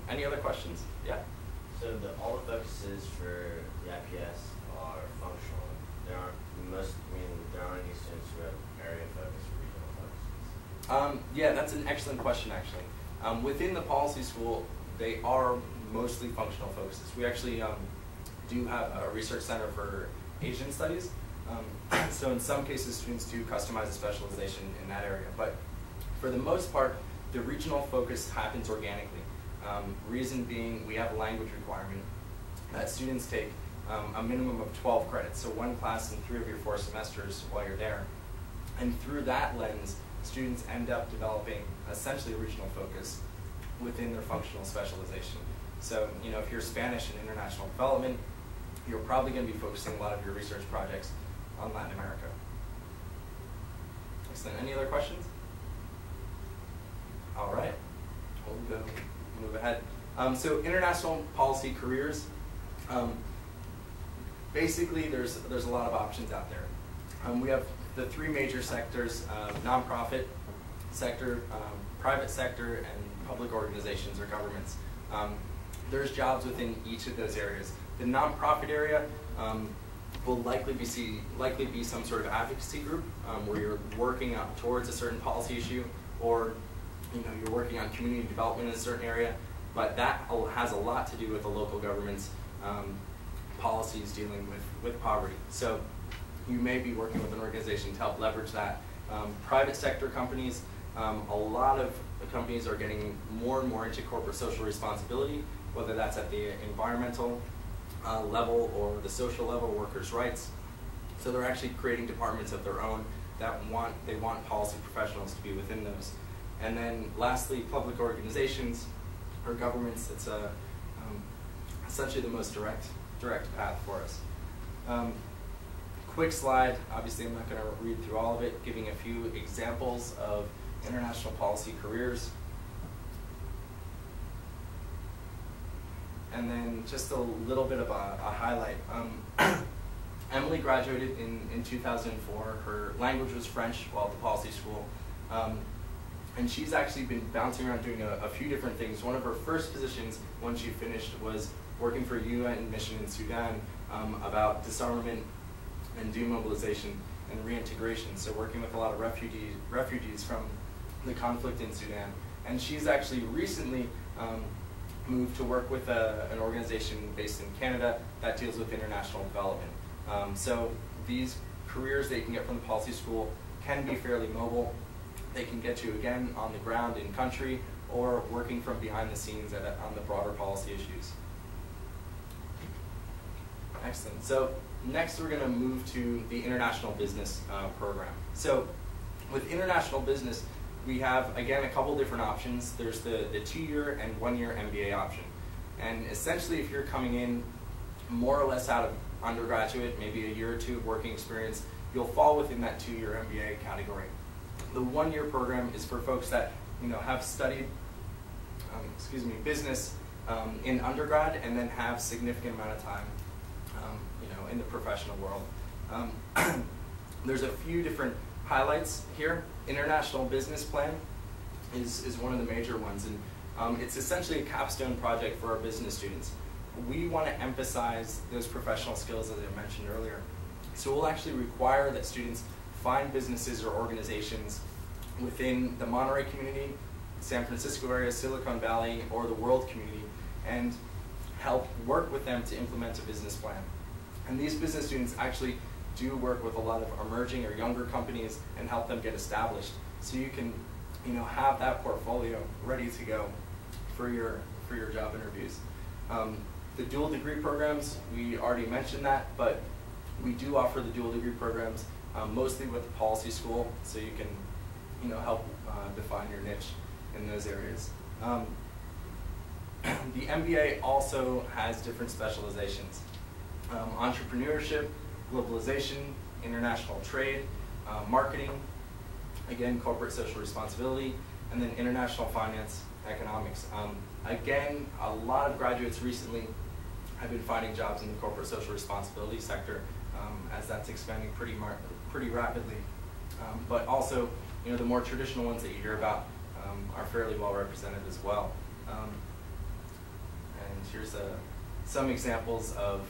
Any other questions? Yeah? So all the focuses for the IPS are functional. There aren't any students who have area focus or regional focuses. Yeah, that's an excellent question, actually. Within the policy school, they are mostly functional focuses. We actually do have a research center for Asian studies. So in some cases, students do customize a specialization in that area. But for the most part, the regional focus happens organically. Reason being, we have a language requirement that students take a minimum of 12 credits, so one class in 3 of your 4 semesters while you're there. And through that lens, students end up developing essentially a regional focus within their functional specialization. So, if you're Spanish and international development, you're probably going to be focusing a lot of your research projects on Latin America. Excellent. Any other questions? All right. We'll move ahead. So international policy careers. Basically, there's a lot of options out there. We have the 3 major sectors: nonprofit sector, private sector, and public organizations or governments. There's jobs within each of those areas. The nonprofit area will likely be some sort of advocacy group where you're working up towards a certain policy issue, or you're working on community development in a certain area. But that has a lot to do with the local government's policies dealing with poverty. So you may be working with an organization to help leverage that. Private sector companies, a lot of companies are getting more and more into corporate social responsibility, whether that's at the environmental level or the social level, workers' rights. So they're actually creating departments of their own that they want policy professionals to be within those. And then lastly, public organizations or governments. It's essentially the most direct path for us. Quick slide. Obviously, I'm not going to read through all of it, giving a few examples of international policy careers. And then just a little bit of a highlight. Emily graduated in 2004. Her language was French while at the policy school. And she's actually been bouncing around doing a few different things. One of her first positions when she finished was working for a UN mission in Sudan about disarmament and demobilization and reintegration. So working with a lot of refugees from the conflict in Sudan. And she's actually recently moved to work with an organization based in Canada that deals with international development. So these careers that you can get from the policy school can be fairly mobile. They can get you, again, on the ground in country or working from behind the scenes on the broader policy issues. Excellent. So next we're going to move to the international business program. So with international business, we have, again, a couple different options. There's the 2-year and 1-year MBA option. And essentially, if you're coming in more or less out of undergraduate, maybe a year or 2 of working experience, you'll fall within that 2-year MBA category. The 1-year program is for folks that have studied business in undergrad and then have significant amount of time in the professional world. There's a few different highlights here. International Business Plan is one of the major ones, and it's essentially a capstone project for our business students. We want to emphasize those professional skills, as I mentioned earlier. So we'll actually require that students find businesses or organizations within the Monterey community, San Francisco area, Silicon Valley, or the world community, and help work with them to implement a business plan. And these business students actually do work with a lot of emerging or younger companies and help them get established. So you can, have that portfolio ready to go for your job interviews. The dual degree programs, we already mentioned that, but we do offer the dual degree programs mostly with the policy school, so you can, help define your niche in those areas. The MBA also has different specializations. Entrepreneurship, globalization, international trade, marketing, again, corporate social responsibility, and then international finance, economics. Again, a lot of graduates recently have been finding jobs in the corporate social responsibility sector as that's expanding pretty rapidly. But also, the more traditional ones that you hear about are fairly well represented as well. And here's some examples of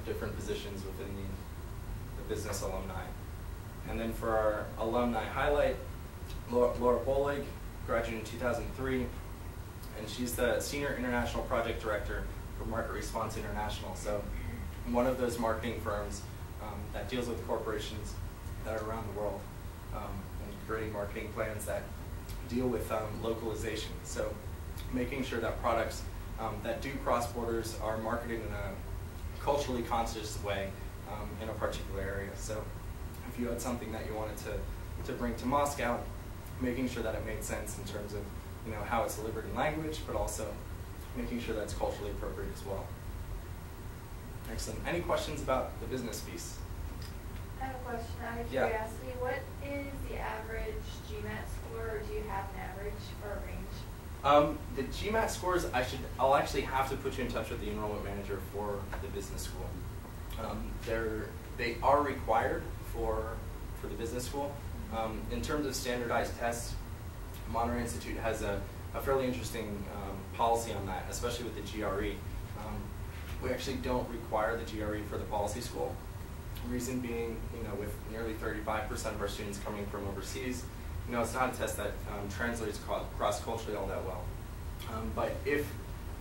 different positions within the business alumni. And then for our alumni highlight, Laura Bolig, graduated in 2003, and she's the Senior International Project Director for Market Response International. So one of those marketing firms that deals with corporations that are around the world and creating marketing plans that deal with localization. So making sure that products that do cross borders are marketed in a culturally conscious way in a particular area. So if you had something that you wanted to bring to Moscow, making sure that it made sense in terms of how it's delivered in language, but also making sure that it's culturally appropriate as well. Excellent. Any questions about the business piece? I have a question out of curiosity. What is the average GMAT score, or do you have an average or a range? The GMAT scores, I'll actually have to put you in touch with the enrollment manager for the business school. They are required for the business school. In terms of standardized tests, Monterey Institute has a fairly interesting policy on that, especially with the GRE. We actually don't require the GRE for the policy school. Reason being, with nearly 35% of our students coming from overseas, it's not a test that translates cross-culturally all that well. But if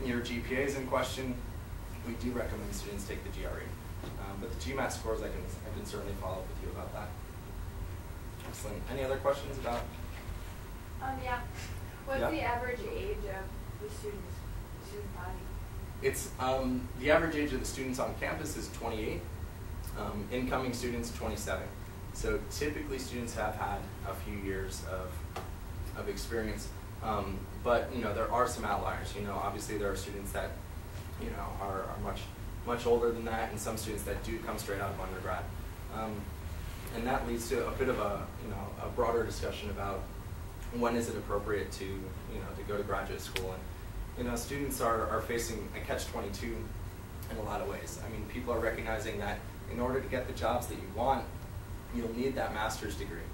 your GPA is in question, we do recommend students take the GRE. But the GMAT scores, I can certainly follow up with you about that. Excellent. Any other questions about? Yeah. What's the average age of the student body? It's the average age of the students on campus is 28. Incoming students 27. So typically students have had a few years of experience, but there are some outliers. Obviously there are students that are much older than that, and some students that do come straight out of undergrad, and that leads to a bit of a broader discussion about when is it appropriate to go to graduate school. And students are facing a catch-22 in a lot of ways. I mean, people are recognizing that in order to get the jobs that you want, you'll need that master's degree.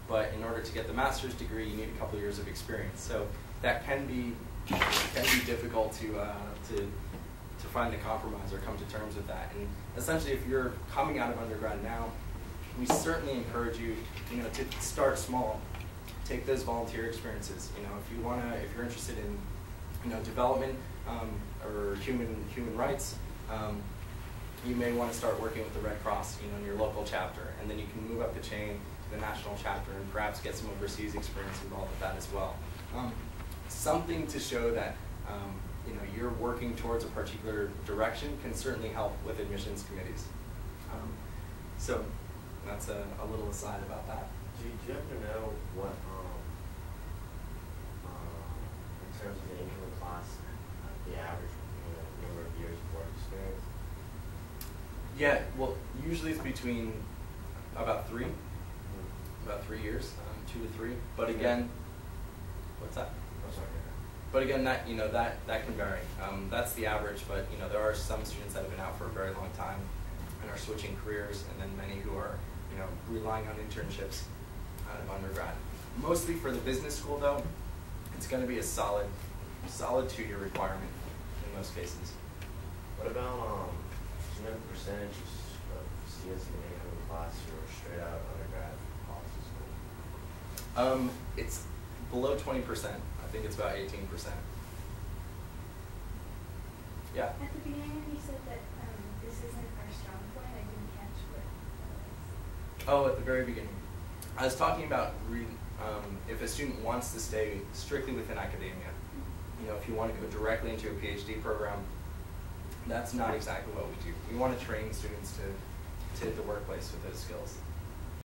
But in order to get the master's degree, you need a couple years of experience. So that can be difficult to find a compromise or come to terms with that. And essentially, if you're coming out of undergrad now, we certainly encourage you, to start small. Take those volunteer experiences. If you're interested in, development or human rights. You may want to start working with the Red Cross, in your local chapter, and then you can move up the chain to the national chapter and perhaps get some overseas experience involved with that as well. Something to show that you're working towards a particular direction can certainly help with admissions committees. So that's a little aside about that. Do you have to know what, in terms of the income class, the average number of years of work experience? Yeah, well, usually it's between about 3 years, 2 to 3. But again, what's that? Oh, sorry. But again, that that can vary. That's the average, but there are some students that have been out for a very long time and are switching careers, and then many who are relying on internships out of undergrad. Mostly for the business school, though, it's going to be a solid 2-year requirement in most cases. What about do you know the percentage of students in the incoming class who are straight out of undergrad policy school? It's below 20%. I think it's about 18%. Yeah. At the beginning, you said that this isn't our strong point. I didn't catch what that was. Oh, at the very beginning, I was talking about if a student wants to stay strictly within academia. If you want to go directly into a PhD program, that's not exactly what we do. We want to train students to hit the workplace with those skills.